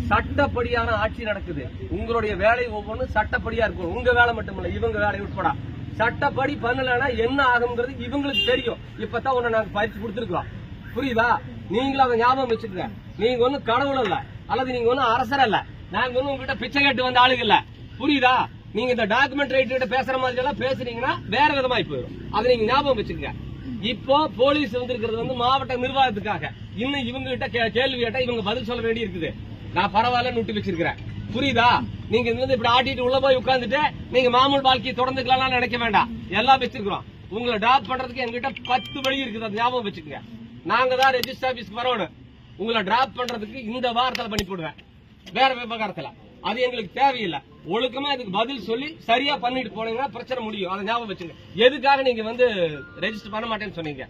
சட்டப்படியான ஆட்சி நடக்குது. உங்களுடைய வேலை ஒவ்வொன்றும் சட்டப்படியா இருக்கும். உங்க வேலை மட்டுமில்ல, இவங்க வேலை உட்பட சட்டப்படி பண்ணலன்னா என்ன ஆகுங்கிறது இவங்களுக்கு தெரியும். இப்பதான் உன்னை நாங்க பயிற்சி கொடுத்துருக்கோம். புரியுதா? நீங்களும் அதை ஞாபகம் வச்சுக்கோங்க. நீங்க ஒன்னும் கடவுள் இல்ல, அல்லது நீங்க ஒன்னும் அரசர் இல்ல. நாங்க ஒன்னும் உங்ககிட்ட பிச்சை கேட்டு வந்த ஆளுங்க இல்ல. புரியுதா? நீங்க இந்த டாக்குமெண்ட் ரைட் கிட்ட பேசுற மாதிரி எல்லாம் பேசுறீங்கன்னா வேற விதமாய் போயிடும். அதை நீங்க ஞாபகம் வச்சுக்கோங்க. இப்போ போலீஸ் வந்திருக்கிறது மாவட்ட நிர்வாகத்துக்காக. இன்னும் இவங்க கிட்ட கேள்வி கேட்டா இவங்க பதில் சொல்ல வேண்டி இருக்குது. நான் பரவாயில்ல நுட்டி வச்சிருக்கிறேன். புரியுதா? நீங்க இப்படி ஆட்டிட்டு உள்ள போய் உட்கார்ந்துட்டு நீங்க மாமூல் வாழ்க்கையை தொடர்ந்துக்கலாம் நினைக்க வேண்டாம். எல்லாம் வச்சிருக்கிறோம். உங்களை டிராப் பண்றதுக்கு எங்ககிட்ட 10 வழி இருக்குது. அது ஞாபகம் வச்சுக்கோங்க. நாங்க தான் ரெஜிஸ்டர் ஆபீஸ்க்கு வரணும். உங்களை டிராப் பண்றதுக்கு இந்த வாரத்தில் பண்ணி போடுவேன், வேற விவகாரத்துல. அது எங்களுக்கு தேவையில்லை. ஒழுக்கமா இதுக்கு பதில் சொல்லி சரியா பண்ணிட்டு போனீங்கன்னா பிரச்சனை முடியும். அதை ஞாபகம் வச்சுங்க. எதுக்காக நீங்க ரெஜிஸ்டர் பண்ண மாட்டேன்னு சொன்னீங்க?